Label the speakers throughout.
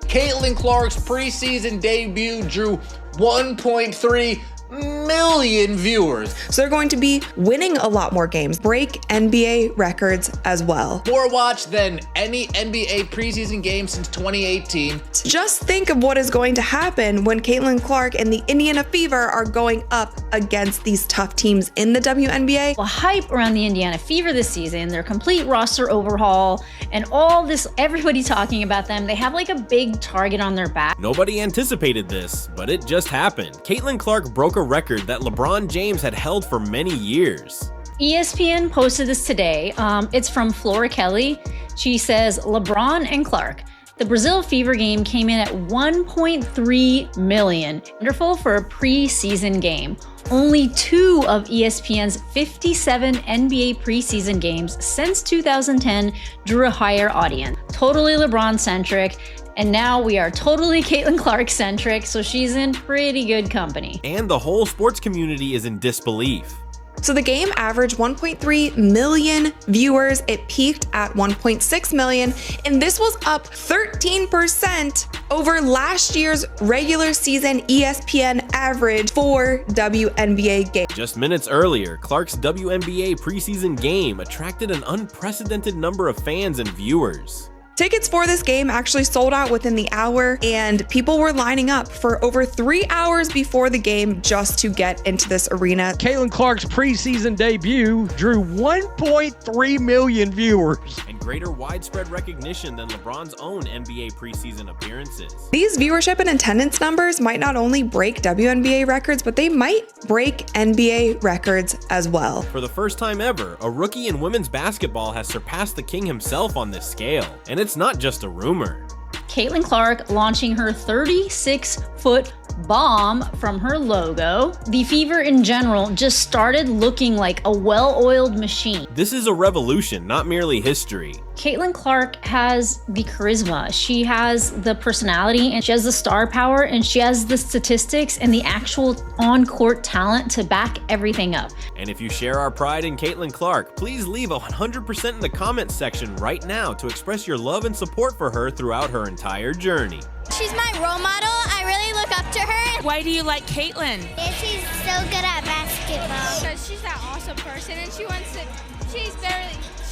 Speaker 1: Caitlin Clark's preseason debut drew 1.3 million viewers.
Speaker 2: So they're going to be winning a lot more games, break NBA records as well.
Speaker 1: More watched than any NBA preseason game since 2018.
Speaker 2: Just think of what is going to happen when Caitlin Clark and the Indiana Fever are going up against these tough teams in the WNBA.
Speaker 3: The hype around the Indiana Fever this season, their complete roster overhaul, and all this, everybody talking about them, they have like a big target on their back.
Speaker 4: Nobody anticipated this, but it just happened. Caitlin Clark broke a record that LeBron James had held for many years.
Speaker 3: ESPN posted this today. It's from Flora Kelly. She says, LeBron and Clark. The Brazil Fever game came in at 1.3 million. Wonderful for a preseason game. Only 2 of ESPN's 57 NBA preseason games since 2010 drew a higher audience. Totally LeBron-centric. And now we are totally Caitlin Clark-centric, so she's in pretty good company.
Speaker 4: And the whole sports community is in disbelief.
Speaker 2: So the game averaged 1.3 million viewers. It peaked at 1.6 million, and this was up 13% over last year's regular season ESPN average for WNBA games.
Speaker 4: Just minutes earlier, Clark's WNBA preseason game attracted an unprecedented number of fans and viewers.
Speaker 2: Tickets for this game actually sold out within the hour, and people were lining up for over 3 hours before the game just to get into this arena.
Speaker 5: Caitlin Clark's preseason debut drew 1.3 million viewers.
Speaker 4: And greater widespread recognition than LeBron's own NBA preseason appearances.
Speaker 2: These viewership and attendance numbers might not only break WNBA records, but they might break NBA records as well.
Speaker 4: For the first time ever, a rookie in women's basketball has surpassed the king himself on this scale. And it's not just a rumor.
Speaker 3: Caitlin Clark launching her 36-foot bomb from her logo. The Fever in general just started looking like a well-oiled machine.
Speaker 4: This is a revolution, not merely history.
Speaker 3: Caitlin Clark has the charisma, she has the personality, and she has the star power, and she has the statistics and the actual on-court talent to back everything up.
Speaker 4: And if you share our pride in Caitlin Clark, please leave 100% in the comments section right now to express your love and support for her throughout her entire journey.
Speaker 6: She's my role model. I really look up to her.
Speaker 7: Why do you like Caitlin?
Speaker 6: She's so good at basketball.
Speaker 8: Because she's that awesome person, and she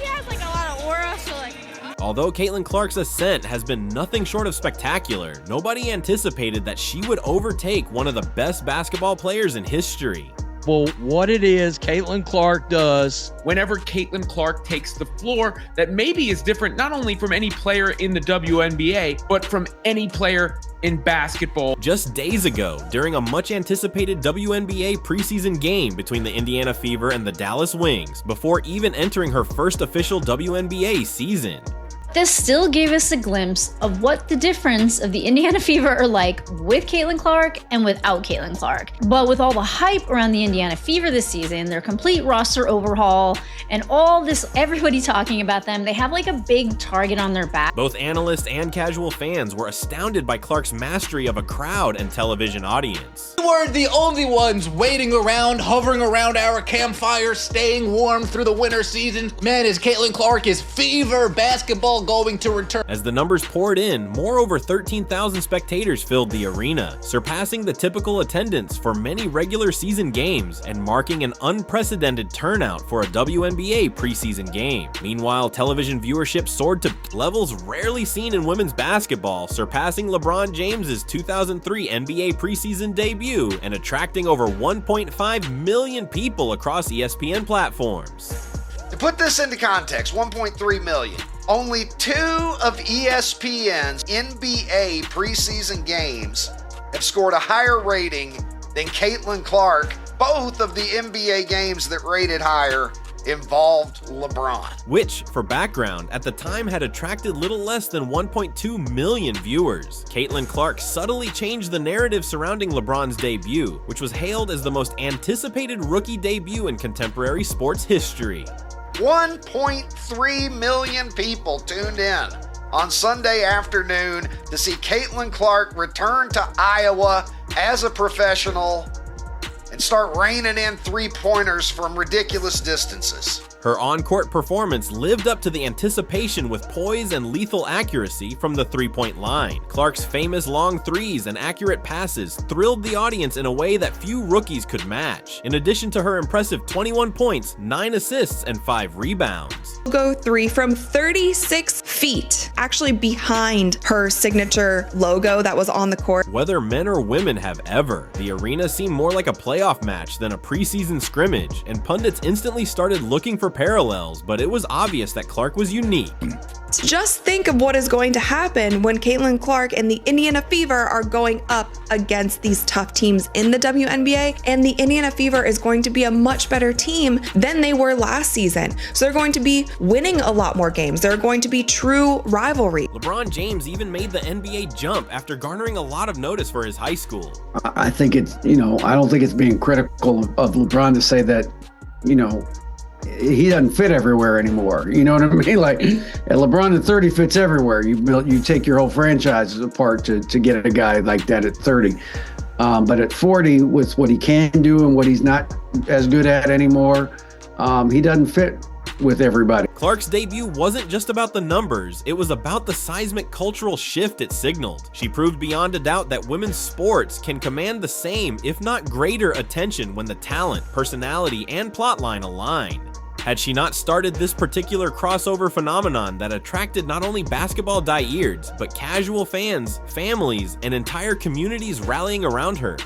Speaker 8: has like a lot of aura, so like.
Speaker 4: Although Caitlin Clark's ascent has been nothing short of spectacular, nobody anticipated that she would overtake one of the best basketball players in history.
Speaker 5: Well, what it is Caitlin Clark does.
Speaker 9: Whenever Caitlin Clark takes the floor, that maybe is different not only from any player in the WNBA, but from any player in basketball.
Speaker 4: Just days ago, during a much anticipated WNBA preseason game between the Indiana Fever and the Dallas Wings, before even entering her first official WNBA season.
Speaker 3: This still gave us a glimpse of what the difference of the Indiana Fever are like with Caitlin Clark and without Caitlin Clark. But with all the hype around the Indiana Fever this season, their complete roster overhaul, and all this, everybody talking about them, they have like a big target on their back.
Speaker 4: Both analysts and casual fans were astounded by Clark's mastery of a crowd and television audience.
Speaker 1: We weren't the only ones waiting around, hovering around our campfire, staying warm through the winter season. Man, is Caitlin Clark is Fever basketball going to return.
Speaker 4: As the numbers poured in, more over 13,000 spectators filled the arena, surpassing the typical attendance for many regular season games and marking an unprecedented turnout for a WNBA preseason game. Meanwhile, television viewership soared to levels rarely seen in women's basketball, surpassing LeBron James's 2003 NBA preseason debut and attracting over 1.5 million people across ESPN platforms.
Speaker 10: To put this into context, 1.3 million. Only 2 of ESPN's NBA preseason games have scored a higher rating than Caitlin Clark. Both of the NBA games that rated higher involved LeBron.
Speaker 4: Which, for background, at the time had attracted little less than 1.2 million viewers. Caitlin Clark subtly changed the narrative surrounding LeBron's debut, which was hailed as the most anticipated rookie debut in contemporary sports history.
Speaker 10: 1.3 million people tuned in on Sunday afternoon to see Caitlin Clark return to Iowa as a professional and start raining in three-pointers from ridiculous distances.
Speaker 4: Her on-court performance lived up to the anticipation with poise and lethal accuracy from the three-point line. Clark's famous long threes and accurate passes thrilled the audience in a way that few rookies could match, in addition to her impressive 21 points, 9 assists, and 5 rebounds.
Speaker 2: Logo 3 from 36 feet, actually behind her signature logo that was on the court.
Speaker 4: Whether men or women have ever, the arena seemed more like a playoff match than a preseason scrimmage, and pundits instantly started looking for parallels, but it was obvious that Clark was unique.
Speaker 2: Just think of what is going to happen when Caitlin Clark and the Indiana Fever are going up against these tough teams in the WNBA, and the Indiana Fever is going to be a much better team than they were last season. So they're going to be winning a lot more games. They're going to be true rivalry.
Speaker 4: LeBron James even made the NBA jump after garnering a lot of notice for his high school.
Speaker 7: I think it's, I don't think it's being critical of LeBron to say that, he doesn't fit everywhere anymore. You know what I mean? Like, LeBron at 30 fits everywhere. You take your whole franchise apart to get a guy like that at 30. But at 40, with what he can do and what he's not as good at anymore, he doesn't fit with everybody.
Speaker 4: Clark's debut wasn't just about the numbers, it was about the seismic cultural shift it signaled. She proved beyond a doubt that women's sports can command the same, if not greater, attention when the talent, personality, and plotline align. Had she not started this particular crossover phenomenon that attracted not only basketball diehards, but casual fans, families, and entire communities rallying around her?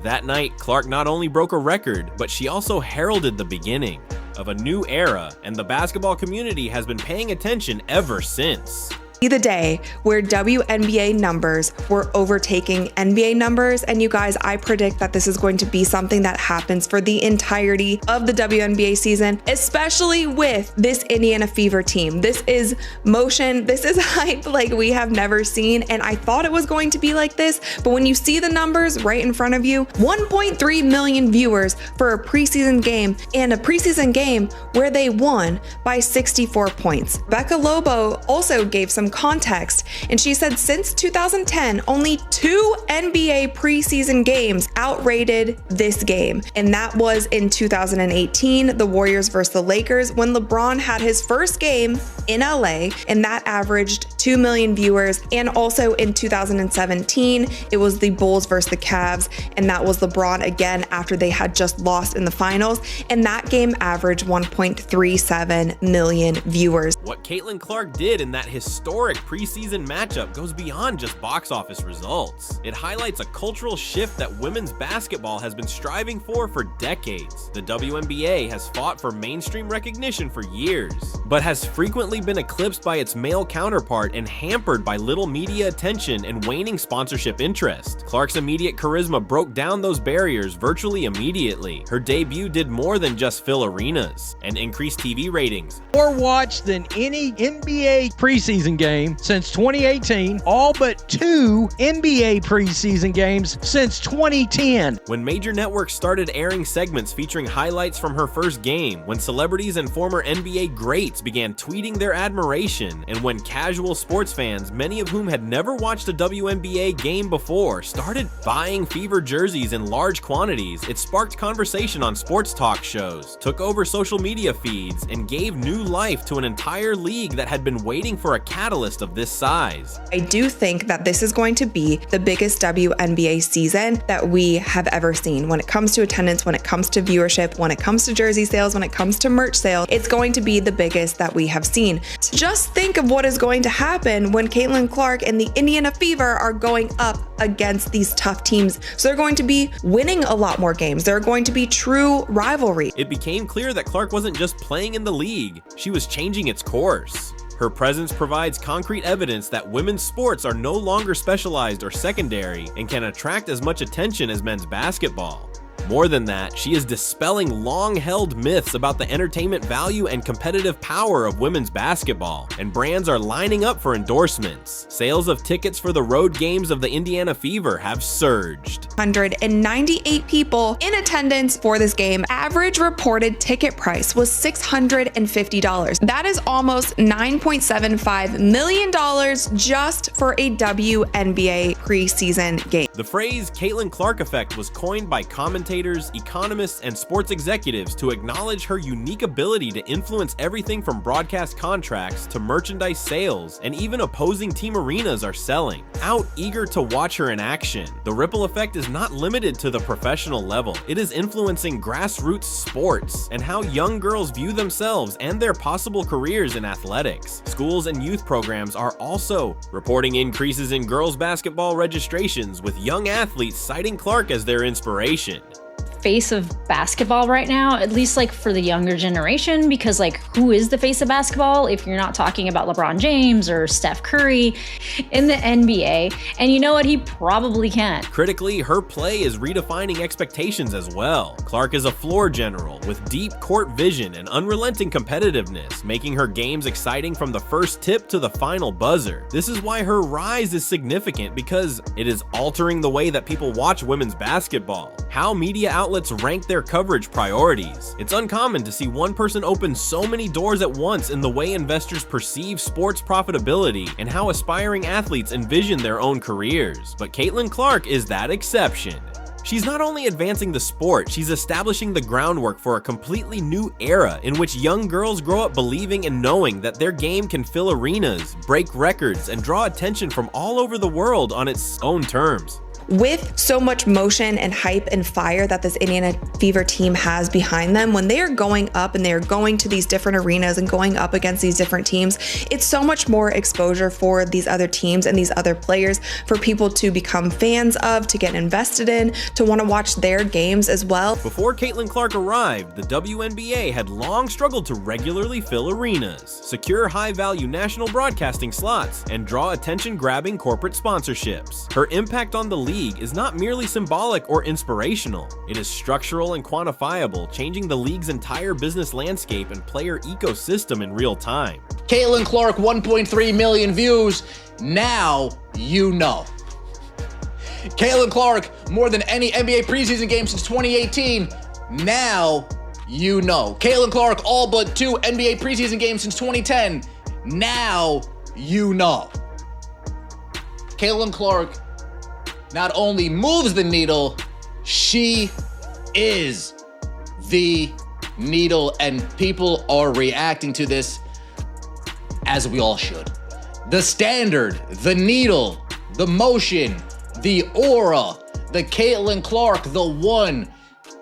Speaker 4: That night, Clark not only broke a record, but she also heralded the beginning of a new era, and the basketball community has been paying attention ever since.
Speaker 2: The day where WNBA numbers were overtaking NBA numbers, and you guys, I predict that this is going to be something that happens for the entirety of the WNBA season, especially with this Indiana Fever team. This is motion, this is hype like we have never seen, and I thought it was going to be like this, but when you see the numbers right in front of you, 1.3 million viewers for a preseason game, and a preseason game where they won by 64 points. Becca Lobo also gave some context, and she said since 2010, only 2 NBA preseason games outrated this game, and that was in 2018, the Warriors versus the Lakers, when LeBron had his first game in LA, and that averaged 2 million viewers, and also in 2017, it was the Bulls versus the Cavs, and that was LeBron again after they had just lost in the finals, and that game averaged 1.37 million viewers.
Speaker 4: What Caitlin Clark did in that historic preseason matchup goes beyond just box office results. It highlights a cultural shift that women's basketball has been striving for decades. The WNBA has fought for mainstream recognition for years, but has frequently been eclipsed by its male counterpart and hampered by little media attention and waning sponsorship interest. Clark's immediate charisma broke down those barriers virtually immediately. Her debut did more than just fill arenas and increase TV ratings.
Speaker 5: More watched than any NBA preseason game since 2018, all but 2 NBA preseason games since 2010.
Speaker 4: When major networks started airing segments featuring highlights from her first game, when celebrities and former NBA greats began tweeting their admiration, and when casual sports fans, many of whom had never watched a WNBA game before, started buying Fever jerseys in large quantities, it sparked conversation on sports talk shows, took over social media feeds, and gave new life to an entire league that had been waiting for a catalyst of this size.
Speaker 2: I do think that this is going to be the biggest WNBA season that we have ever seen. When it comes to attendance, when it comes to viewership, when it comes to jersey sales, when it comes to merch sales, it's going to be the biggest that we have seen. So just think of what is going to happen when Caitlin Clark and the Indiana Fever are going up against these tough teams. So they're going to be winning a lot more games. They're going to be true rivalry.
Speaker 4: It became clear that Clark wasn't just playing in the league, she was changing its course. Her presence provides concrete evidence that women's sports are no longer specialized or secondary and can attract as much attention as men's basketball. More than that, she is dispelling long-held myths about the entertainment value and competitive power of women's basketball, and brands are lining up for endorsements. Sales of tickets for the road games of the Indiana Fever have surged.
Speaker 2: 198 people in attendance for this game. Average reported ticket price was $650. That is almost $9.75 million just for a WNBA preseason game.
Speaker 4: The phrase Caitlin Clark effect was coined by commentators, economists, and sports executives to acknowledge her unique ability to influence everything from broadcast contracts to merchandise sales, and even opposing team arenas are selling out, eager to watch her in action. The ripple effect is not limited to the professional level. It is influencing grassroots sports and how young girls view themselves and their possible careers in athletics. Schools and youth programs are also reporting increases in girls basketball registrations, with young athletes citing Clark as their inspiration.
Speaker 3: Face of basketball right now, at least like for the younger generation, because like who is the face of basketball if you're not talking about LeBron James or Steph Curry in the NBA? And you know what, he probably can't.
Speaker 4: Critically, her play is redefining expectations as well. Clark is a floor general with deep court vision and unrelenting competitiveness, making her games exciting from the first tip to the final buzzer. This is why her rise is significant, because it is altering the way that people watch women's basketball, how media outlets rank their coverage priorities. It's uncommon to see one person open so many doors at once in the way investors perceive sports profitability and how aspiring athletes envision their own careers. But Caitlin Clark is that exception. She's not only advancing the sport, she's establishing the groundwork for a completely new era in which young girls grow up believing and knowing that their game can fill arenas, break records, and draw attention from all over the world on its own terms.
Speaker 2: With so much motion and hype and fire that this Indiana Fever team has behind them, when they are going up and they are going to these different arenas and going up against these different teams, it's so much more exposure for these other teams and these other players for people to become fans of, to get invested in, to want to watch their games as well.
Speaker 4: Before Caitlin Clark arrived, the WNBA had long struggled to regularly fill arenas, secure high-value national broadcasting slots, and draw attention-grabbing corporate sponsorships. Her impact on the league is not merely symbolic or inspirational. It is structural and quantifiable, changing the league's entire business landscape and player ecosystem in real time.
Speaker 1: Caitlin Clark, 1.3 million views. Now you know. Caitlin Clark, more than any NBA preseason game since 2018. Now you know. Caitlin Clark, all but 2 NBA preseason games since 2010. Now you know. Caitlin Clark not only moves the needle, she is the needle, and people are reacting to this as we all should. The standard, the needle, the motion, the aura, the Caitlin Clark, the one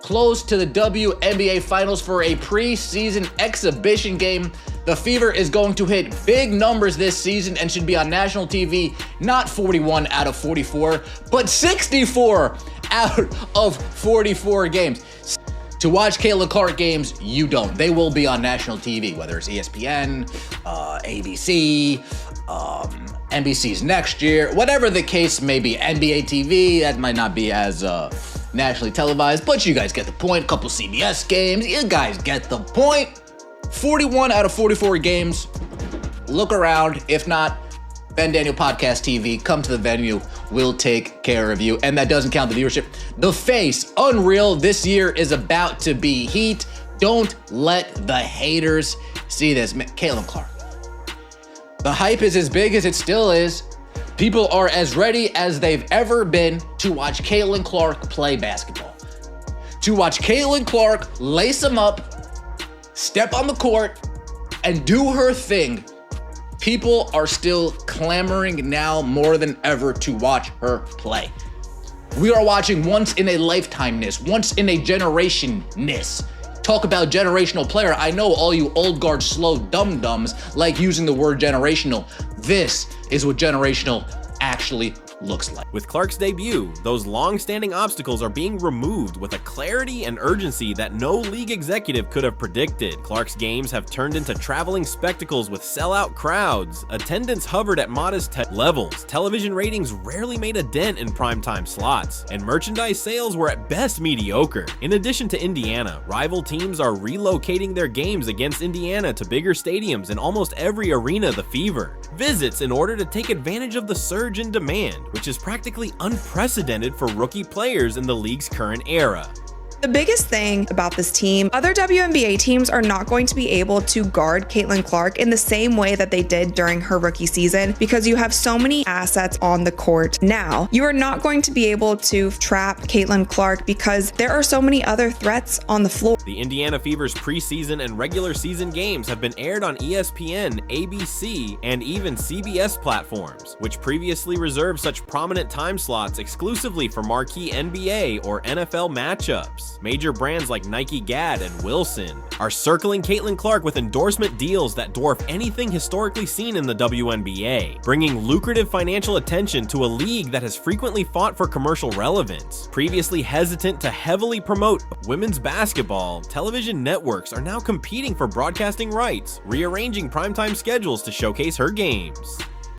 Speaker 1: close to the WNBA Finals for a preseason exhibition game. The Fever is going to hit big numbers this season and should be on national TV, not 41 out of 44, but 64 out of 44 games. To watch Caitlin Clark games, you don't. They will be on national TV, whether it's ESPN, ABC, NBC's next year, whatever the case may be. NBA TV, that might not be as nationally televised, but you guys get the point. Couple CBS games, you guys get the point. 41 out of 44 games. Look around. If not, Ben Daniel Podcast TV, come to the venue. We'll take care of you. And that doesn't count the viewership. The face, unreal. This year is about to be heat. Don't let the haters see this. Caitlin Clark. The hype is as big as it still is. People are as ready as they've ever been to watch Caitlin Clark play basketball. To watch Caitlin Clark lace them up, step on the court, and do her thing. People are still clamoring now more than ever to watch her play. We are watching once in a lifetime-ness, once in a generation-ness. Talk about generational player. I know all you old guard slow dum-dums like using the word generational. This is what generational actually looks like.
Speaker 4: With Clark's debut, those long-standing obstacles are being removed with a clarity and urgency that no league executive could have predicted. Clark's games have turned into traveling spectacles with sellout crowds. Attendance hovered at modest levels. Television ratings rarely made a dent in primetime slots, and merchandise sales were at best mediocre. In addition to Indiana, rival teams are relocating their games against Indiana to bigger stadiums in almost every arena the Fever visits in order to take advantage of the surge in demand, which is practically unprecedented for rookie players in the league's current era.
Speaker 2: The biggest thing about this team, other WNBA teams are not going to be able to guard Caitlin Clark in the same way that they did during her rookie season because you have so many assets on the court now. You are not going to be able to trap Caitlin Clark because there are so many other threats on the floor.
Speaker 4: The Indiana Fever's preseason and regular season games have been aired on ESPN, ABC, and even CBS platforms, which previously reserved such prominent time slots exclusively for marquee NBA or NFL matchups. Major brands like Nike, Gad, and Wilson are circling Caitlin Clark with endorsement deals that dwarf anything historically seen in the WNBA, bringing lucrative financial attention to a league that has frequently fought for commercial relevance. Previously hesitant to heavily promote women's basketball, television networks are now competing for broadcasting rights, rearranging primetime schedules to showcase her games.